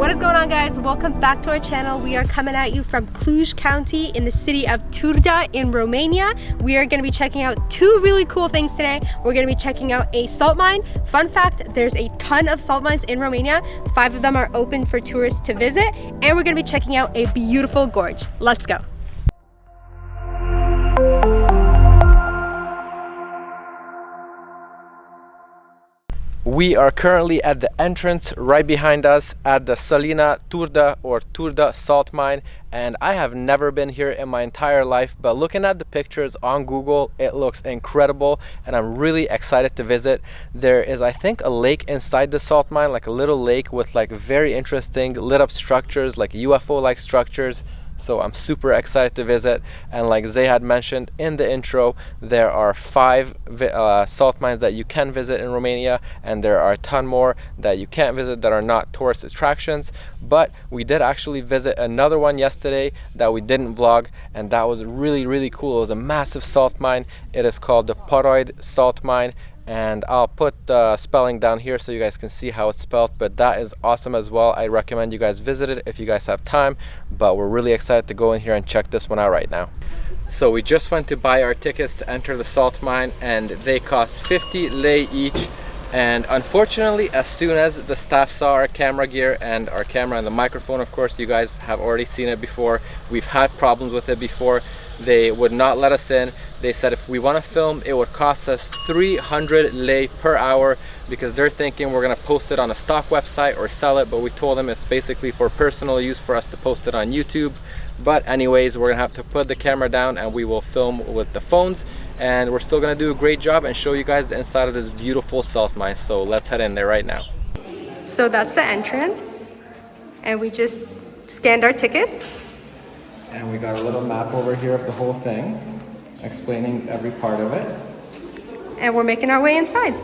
What is going on, guys? Welcome back to our channel. We are coming at you from Cluj County in the city of Turda in Romania. We are going to be checking out two really cool things today. We're going to be checking out a salt mine. Fun fact, there's a ton of salt mines in Romania. 5 of them are open for tourists to visit. And we're going to be checking out a beautiful gorge. Let's go. We are currently at the entrance right behind us at the Salina Turda or Turda salt mine, and I have never been here in my entire life, but looking at the pictures on Google, it looks incredible and I'm really excited to visit. There is, I think, a lake inside the salt mine, like a little lake with like very interesting lit up structures, like UFO like structures. So I'm super excited to visit, and like Zay had mentioned in the intro, there are 5 salt mines that you can visit in Romania, and there are a ton more that you can't visit that are not tourist attractions. But we did actually visit another one yesterday that we didn't vlog, and that was really cool. It was a massive salt mine. It is called the Poroid salt mine, and I'll put the spelling down here so you guys can see how it's spelled, but that is awesome as well. I recommend you guys visit it if you guys have time, but we're really excited to go in here and check this one out right now. So we just went to buy our tickets to enter the salt mine, and they cost 50 lei each. And unfortunately, as soon as the staff saw our camera gear and our camera and the microphone, of course you guys have already seen it before, we've had problems with it before, they would not let us in. They said if we want to film, it would cost us 300 lei per hour, because they're thinking we're going to post it on a stock website or sell it, but we told them it's basically for personal use for us to post it on YouTube. But anyways, we're gonna have to put the camera down and we will film with the phones, and we're still gonna do a great job and show you guys the inside of this beautiful salt mine. So let's head in there right now. So that's the entrance, and we just scanned our tickets. And we got a little map over here of the whole thing, explaining every part of it. And we're making our way inside.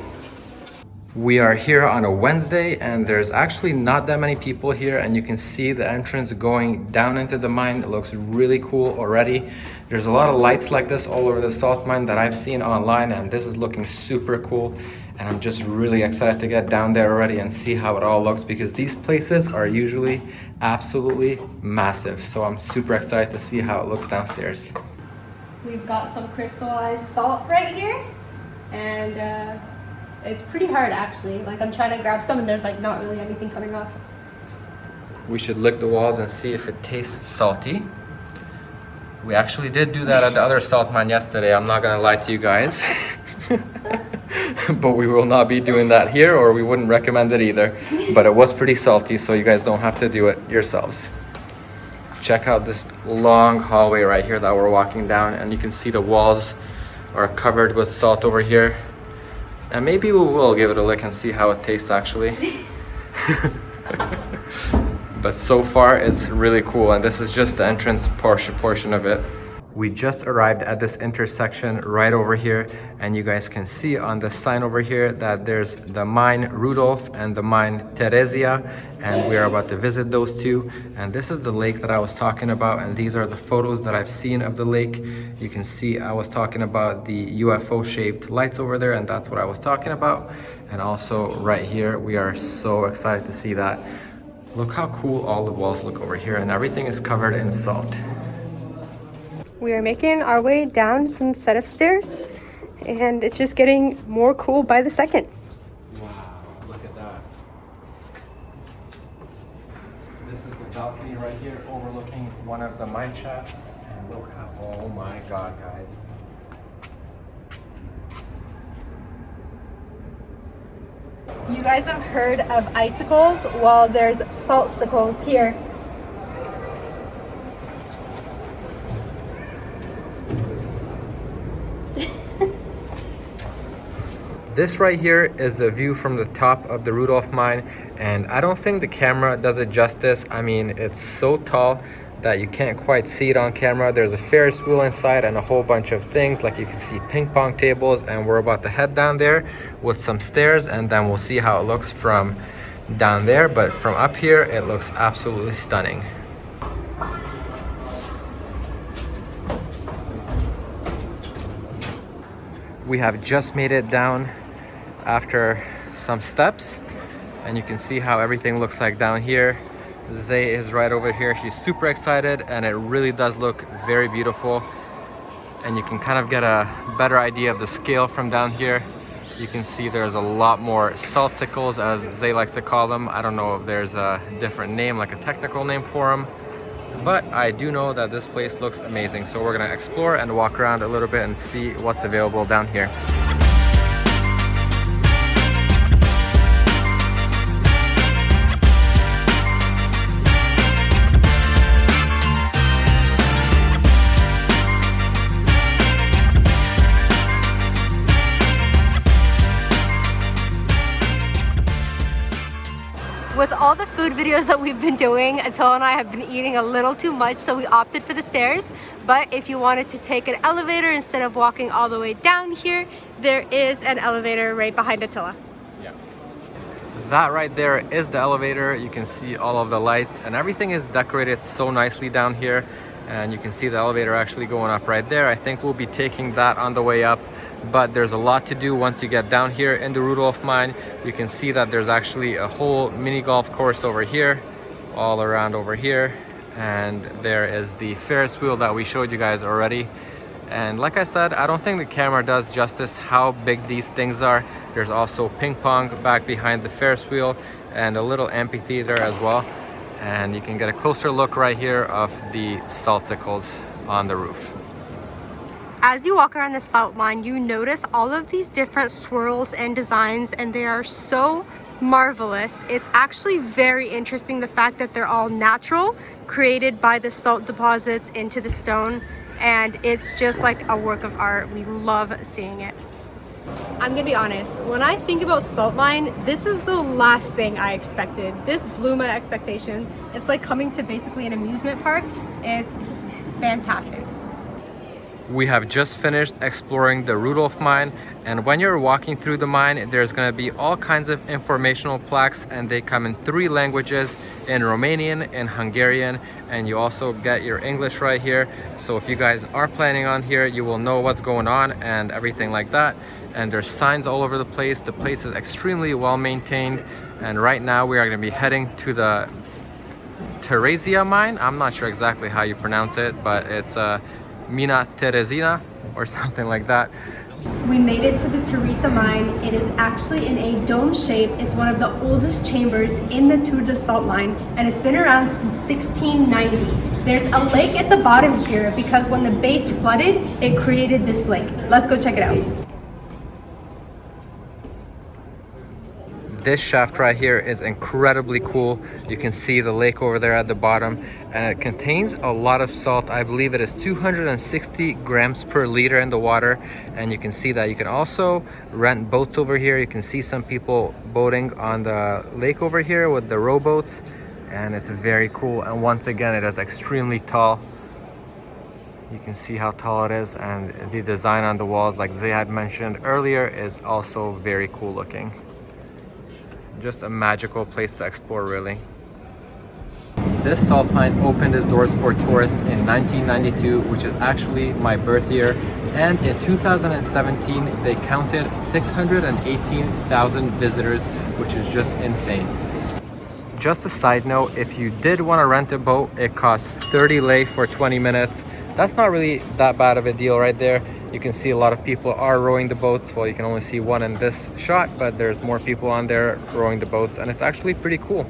We are here on a Wednesday, and there's actually not that many people here, and you can see the entrance going down into the mine. It looks really cool already. There's a lot of lights like this all over the salt mine that I've seen online, and this is looking super cool. And I'm just really excited to get down there already and see how it all looks, because these places are usually absolutely massive. So I'm super excited to see how it looks downstairs. We've got some crystallized salt right here, and it's pretty hard actually. Like, I'm trying to grab some and there's like not really anything coming off. We should lick the walls and see if it tastes salty. We actually did do that at the other salt mine yesterday, I'm not gonna lie to you guys. But we will not be doing that here, or we wouldn't recommend it either. But it was pretty salty, so you guys don't have to do it yourselves. Check out this long hallway right here that we're walking down, and you can see the walls are covered with salt over here. And maybe we will give it a lick and see how it tastes actually. But so far it's really cool, and this is just the entrance portion of it. We just arrived at this intersection right over here, and you guys can see on the sign over here that there's the mine Rudolph and the mine Teresia, and we are about to visit those two. And this is the lake that I was talking about, and these are the photos that I've seen of the lake. You can see I was talking about the UFO shaped lights over there, and that's what I was talking about. And also right here, we are so excited to see that. Look how cool all the walls look over here, and everything is covered in salt. We are making our way down some set of stairs, and it's just getting more cool by the second. Wow, look at that. This is the balcony right here overlooking one of the mine shafts, and look how, oh my god, guys. You guys have heard of icicles? Well, there's saltsicles here. This right here is the view from the top of the Rudolph mine, and I don't think the camera does it justice. I mean, it's so tall that you can't quite see it on camera. There's a Ferris wheel inside and a whole bunch of things, like you can see ping pong tables, and we're about to head down there with some stairs, and then we'll see how it looks from down there. But from up here, it looks absolutely stunning. We have just made it down after some steps, and you can see how everything looks like down here. Zay is right over here. She's super excited and it really does look very beautiful. And you can kind of get a better idea of the scale from down here. You can see there's a lot more salt sickles, as Zay likes to call them. I don't know if there's a different name, like a technical name for them, but I do know that this place looks amazing. So we're gonna explore and walk around a little bit and see what's available down here. With all the food videos that we've been doing, Attila and I have been eating a little too much, so we opted for the stairs. But if you wanted to take an elevator instead of walking all the way down here, there is an elevator right behind Attila. Yeah. That right there is the elevator. You can see all of the lights and everything is decorated so nicely down here. And you can see the elevator actually going up right there. I think we'll be taking that on the way up. But there's a lot to do once you get down here in the Rudolph mine. You can see that there's actually a whole mini golf course over here, all around over here. And there is the Ferris wheel that we showed you guys already. And like I said, I don't think the camera does justice how big these things are. There's also ping pong back behind the Ferris wheel and a little amphitheater as well. And you can get a closer look right here of the salt sickles on the roof. As you walk around the salt mine, you notice all of these different swirls and designs, and they are so marvelous. It's actually very interesting, the fact that they're all natural, created by the salt deposits into the stone, and it's just like a work of art. We love seeing it. I'm gonna be honest, when I think about salt mine, this is the last thing I expected. This blew my expectations. It's like coming to basically an amusement park. It's fantastic. We have just finished exploring the Rudolph mine, and when you're walking through the mine, there's going to be all kinds of informational plaques, and they come in 3 languages, in Romanian, in Hungarian, and you also get your English right here. So if you guys are planning on here, you will know what's going on and everything like that. And there's signs all over the place. The place is extremely well maintained, and right now we are going to be heading to the Teresia mine. I'm not sure exactly how you pronounce it, but it's Mina Teresina or something like that. We made it to the Teresia mine. It is actually in a dome shape. It's one of the oldest chambers in the Turda salt mine, and it's been around since 1690. There's a lake at the bottom here because when the base flooded, it created this lake. Let's go check it out. This shaft right here is incredibly cool. You can see the lake over there at the bottom, and it contains a lot of salt. I believe it is 260 grams per liter in the water, and you can see that. You can also rent boats over here. You can see some people boating on the lake over here with the rowboats, and it's very cool. And once again, it is extremely tall. You can see how tall it is, and the design on the walls, like Zay had mentioned earlier, is also very cool looking. Just a magical place to explore, really. This salt mine opened its doors for tourists in 1992, which is actually my birth year, and in 2017 they counted 618,000 visitors, which is just insane. Just a side note, if you did want to rent a boat, it costs 30 lei for 20 minutes. That's not really that bad of a deal right there. You can see a lot of people are rowing the boats. Well, you can only see one in this shot, but there's more people on there rowing the boats, and it's actually pretty cool.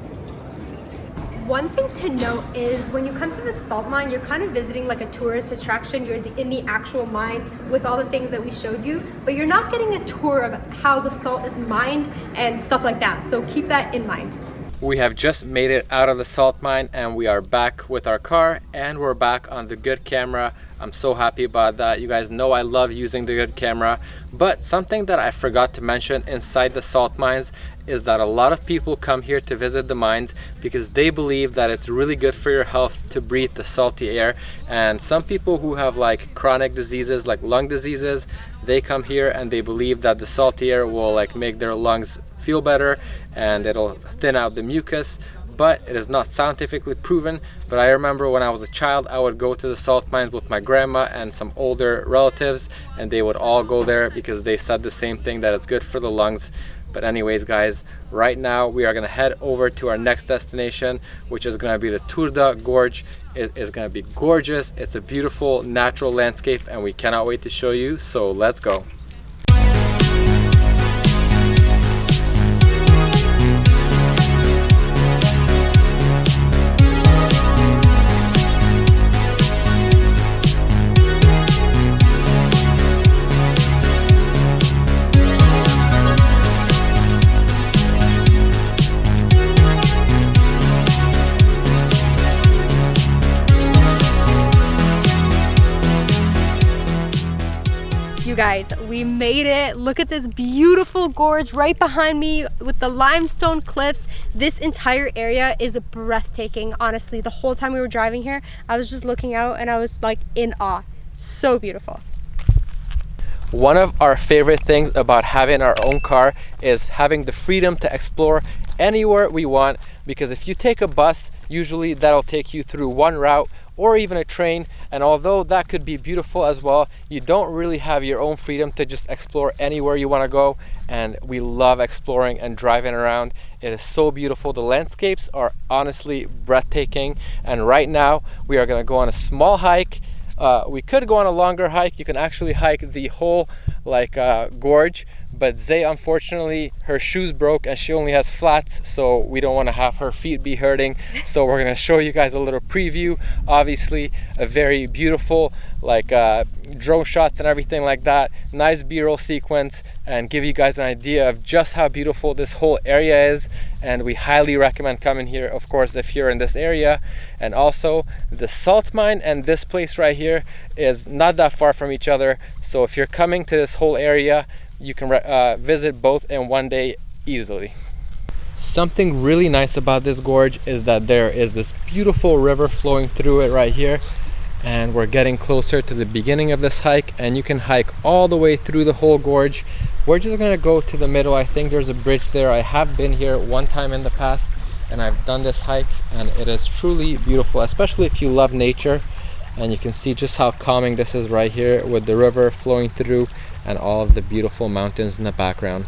One thing to note is when you come to the salt mine, you're kind of visiting like a tourist attraction. You're in the actual mine with all the things that we showed you, but you're not getting a tour of how the salt is mined and stuff like that. So keep that in mind. We have just made it out of the salt mine, and we are back with our car, and we're back on the good camera. I'm so happy about that. You guys know I love using the good camera, but something that I forgot to mention inside the salt mines is that a lot of people come here to visit the mines because they believe that it's really good for your health to breathe the salty air. And some people who have like chronic diseases like lung diseases, they come here and they believe that the salty air will like make their lungs feel better and it'll thin out the mucus, but it is not scientifically proven. But I remember when I was a child, I would go to the salt mines with my grandma and some older relatives, and they would all go there because they said the same thing, that it's good for the lungs. But anyways guys, right now we are gonna head over to our next destination, which is gonna be the Turda Gorge. It is gonna be gorgeous. It's a beautiful natural landscape and we cannot wait to show you, so let's go. You guys, we made it. Look at this beautiful gorge right behind me with the limestone cliffs. This entire area is breathtaking. Honestly, the whole time we were driving here, I was just looking out and I was like in awe. So beautiful. One of our favorite things about having our own car is having the freedom to explore anywhere we want, because if you take a bus, usually that'll take you through one route, or even a train, and although that could be beautiful as well, you don't really have your own freedom to just explore anywhere you want to go. And we love exploring and driving around. It is so beautiful. The landscapes are honestly breathtaking, and right now we are going to go on a small hike. We could go on a longer hike. You can actually hike the whole gorge, but Zay, unfortunately, her shoes broke and she only has flats, so we don't want to have her feet be hurting. So we're going to show you guys a little preview. Obviously a very beautiful drone shots and everything like that, nice b-roll sequence, and give you guys an idea of just how beautiful this whole area is. And we highly recommend coming here, of course, if you're in this area. And also the salt mine and this place right here is not that far from each other, so if you're coming to this whole area, you can visit both in one day easily. Something really nice about this gorge is that there is this beautiful river flowing through it right here, and we're getting closer to the beginning of this hike, and you can hike all the way through the whole gorge. We're just gonna go to the middle. I think there's a bridge there. I have been here one time in the past and I've done this hike, and it is truly beautiful, especially if you love nature. And you can see just how calming this is right here with the river flowing through and all of the beautiful mountains in the background.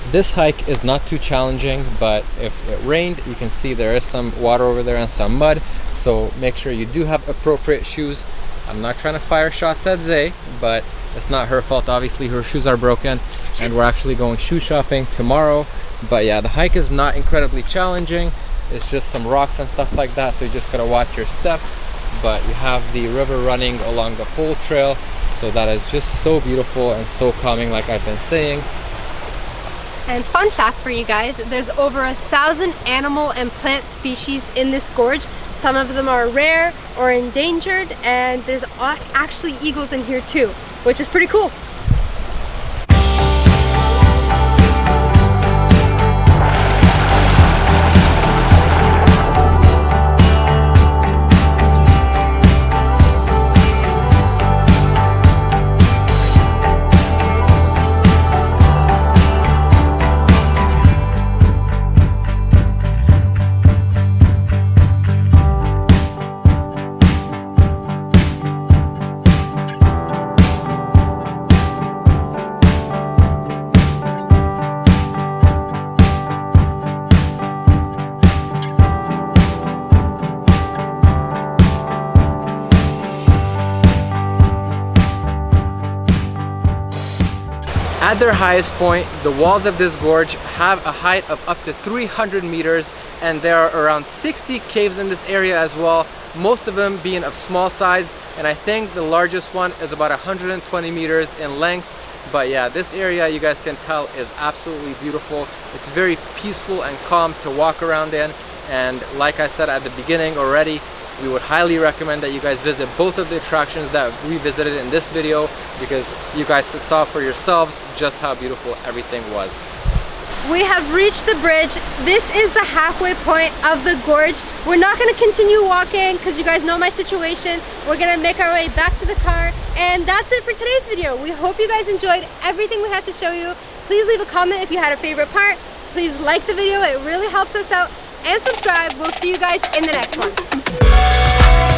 This hike is not too challenging, but if it rained, you can see there is some water over there and some mud, so make sure you do have appropriate shoes. I'm not trying to fire shots at Zay, but it's not her fault. Obviously her shoes are broken, and we're actually going shoe shopping tomorrow. But yeah, the hike is not incredibly challenging. It's just some rocks and stuff like that, so you just gotta watch your step. But you have the river running along the whole trail, so that is just so beautiful and so calming, like I've been saying. And fun fact for you guys, there's over 1,000 animal and plant species in this gorge. Some of them are rare or endangered, and there's actually eagles in here too, which is pretty cool. At their highest point, the walls of this gorge have a height of up to 300 meters, and there are around 60 caves in this area as well, most of them being of small size, and I think the largest one is about 120 meters in length. But yeah, this area, you guys can tell, is absolutely beautiful. It's very peaceful and calm to walk around in, and like I said at the beginning already, we would highly recommend that you guys visit both of the attractions that we visited in this video, because you guys could saw for yourselves just how beautiful everything was. We have reached the bridge. This is the halfway point of the gorge. We're not going to continue walking because you guys know my situation. We're going to make our way back to the car, and that's it for today's video. We hope you guys enjoyed everything we had to show you. Please leave a comment if you had a favorite part. Please like the video, it really helps us out, and subscribe. We'll see you guys in the next one.